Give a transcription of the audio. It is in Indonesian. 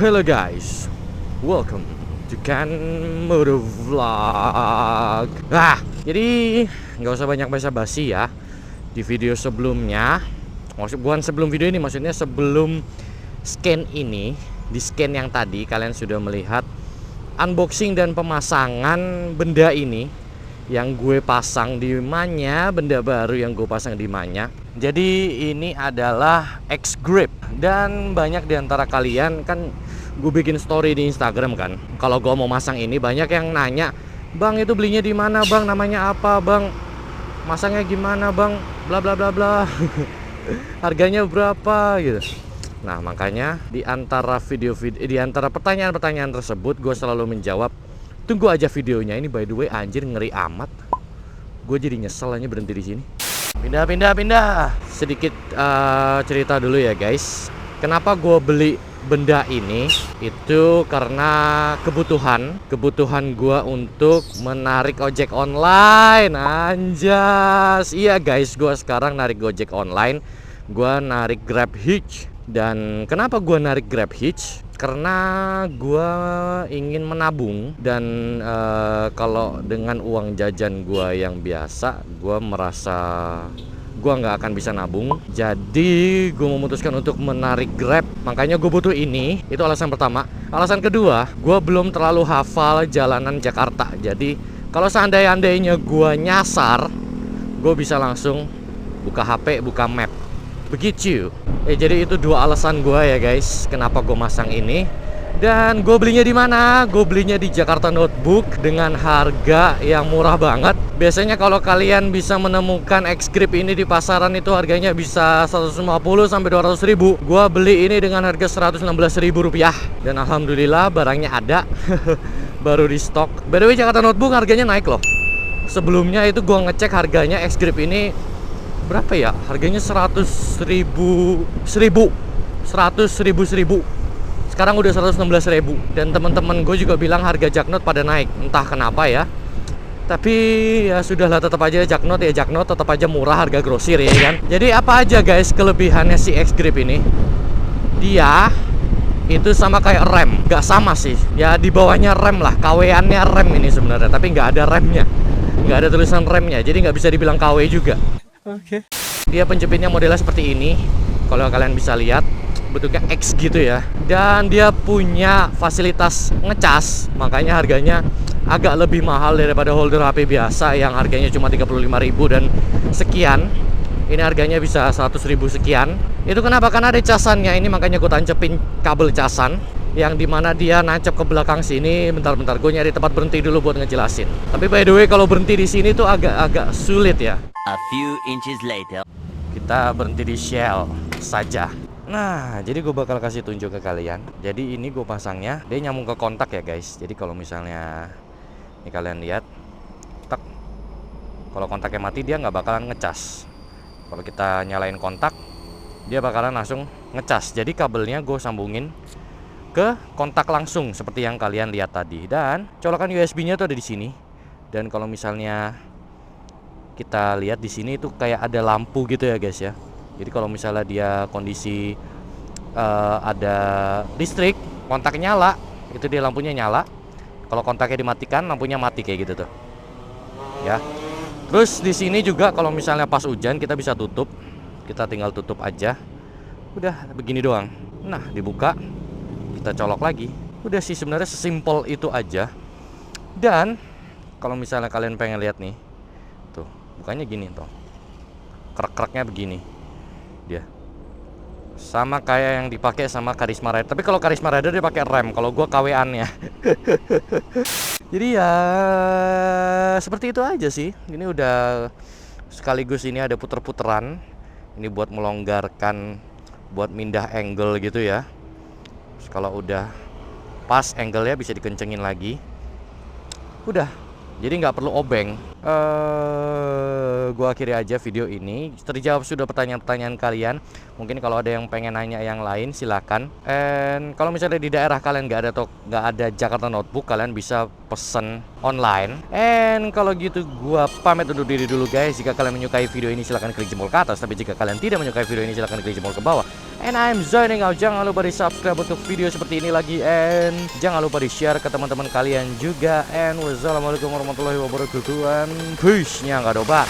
Hello guys, welcome to Kan Moto Vlog. Jadi nggak usah banyak basa-basi ya. Di video sebelumnya, bukan sebelum video ini, maksudnya sebelum scan ini, di scan yang tadi kalian sudah melihat unboxing dan pemasangan benda ini yang gue pasang di Manya, benda baru yang gue pasang di Manya. Jadi ini adalah X-Grip, dan banyak diantara kalian kan gue bikin story di Instagram kan, kalau gue mau masang ini banyak yang nanya, bang itu belinya di mana bang, namanya apa bang, masangnya gimana bang, bla bla bla bla, harganya berapa gitu. Nah makanya di antara di antara pertanyaan-pertanyaan tersebut gue selalu menjawab, tunggu aja videonya. Ini by the way anjir ngeri amat, gue jadi nyesel aja berhenti di sini. Pindah. Sedikit cerita dulu ya guys. Kenapa gue beli benda ini? Itu karena kebutuhan gue untuk menarik ojek online. Anjas. Iya guys, gue sekarang narik ojek online. Gue narik Grab Hitch. Dan kenapa gue narik Grab Hitch? Karena gue ingin menabung. Dan kalau dengan uang jajan gue yang biasa, gue merasa gue nggak akan bisa nabung. Jadi gue memutuskan untuk menarik Grab. Makanya gue butuh ini. Itu alasan pertama. Alasan kedua, gue belum terlalu hafal jalanan Jakarta. Jadi kalau seandainya gue nyasar, gue bisa langsung buka HP, buka map. Begitu. Jadi itu dua alasan gue ya guys, kenapa gue masang ini. Dan gue belinya di mana? Gue belinya di Jakarta Notebook dengan harga yang murah banget. Biasanya kalau kalian bisa menemukan X-Grip ini di pasaran itu harganya bisa 150 sampai 200 ribu. Gue beli ini dengan harga 116 ribu rupiah. Dan alhamdulillah barangnya ada. Baru di stok. By the way, Jakarta Notebook harganya naik loh. Sebelumnya itu gue ngecek harganya X-Grip ini berapa ya? Harganya 100 ribu. Sekarang udah 116 ribu. Dan teman-teman gue juga bilang harga Jaknot pada naik. Entah kenapa ya. Tapi ya sudahlah, tetap aja Jaknot tetap aja murah, harga grosir ya kan. Jadi apa aja guys kelebihannya si X-Grip ini? Dia itu sama kayak rem. Gak sama sih. Ya di bawahnya rem lah. KW-annya rem ini sebenarnya. Tapi nggak ada remnya. Nggak ada tulisan remnya. Jadi nggak bisa dibilang KW juga. Oke. Dia penjepitnya modelnya seperti ini. Kalau kalian bisa lihat, bentuknya X gitu ya. Dan dia punya fasilitas ngecas. Makanya harganya agak lebih mahal daripada holder HP biasa yang harganya cuma 35.000 dan sekian. Ini harganya bisa 100.000 sekian. Itu kenapa? Karena ada casannya ini, makanya gue tancepin kabel casan yang dimana dia nancep ke belakang sini. Bentar, gue nyari tempat berhenti dulu buat ngejelasin. Tapi by the way, kalau berhenti di sini tuh agak sulit ya. A few inches later. Kita berhenti di Shell saja. Nah, jadi gue bakal kasih tunjuk ke kalian. Jadi ini gue pasangnya, dia nyambung ke kontak ya guys. Jadi kalau misalnya ini kalian lihat, tak, kalau kontaknya mati dia nggak bakalan ngecas. Kalau kita nyalain kontak, dia bakalan langsung ngecas. Jadi kabelnya gue sambungin ke kontak langsung seperti yang kalian lihat tadi. Dan colokan USB-nya tuh ada di sini. Dan kalau misalnya kita lihat di sini itu kayak ada lampu gitu ya guys ya. Jadi kalau misalnya dia kondisi ada listrik, kontaknya nyala, itu dia lampunya nyala. Kalau kontaknya dimatikan, lampunya mati kayak gitu tuh. Ya. Terus di sini juga kalau misalnya pas hujan kita bisa tutup. Kita tinggal tutup aja. Udah begini doang. Nah, dibuka, kita colok lagi. Udah sih sebenarnya sesimpel itu aja. Dan kalau misalnya kalian pengen lihat nih, tuh, bukanya gini tuh. Krek-kreknya begini. Dia sama kayak yang dipakai sama Karisma Rider. Tapi kalau Karisma Rider dia pakai rem, kalau gua KW-annya. Jadi ya seperti itu aja sih. Ini udah sekaligus ini ada puter-puteran. Ini buat melonggarkan, buat mindah angle gitu ya. Terus kalau udah pas angle-nya bisa dikencengin lagi. Udah. Jadi nggak perlu obeng. Gua akhiri aja video ini. Terjawab sudah pertanyaan-pertanyaan kalian. Mungkin kalau ada yang pengen nanya yang lain silakan. And kalau misalnya di daerah kalian nggak ada Jakarta Notebook, kalian bisa pesen online. And kalau gitu gua pamit undur diri dulu guys. Jika kalian menyukai video ini silakan klik jempol ke atas. Tapi jika kalian tidak menyukai video ini silakan klik jempol ke bawah. And I'm signing out. Jangan lupa di subscribe untuk video seperti ini lagi. And jangan lupa di share ke teman-teman kalian juga. And wassalamualaikum warahmatullahi wabarakatuh. And peace-nya nggak dobat.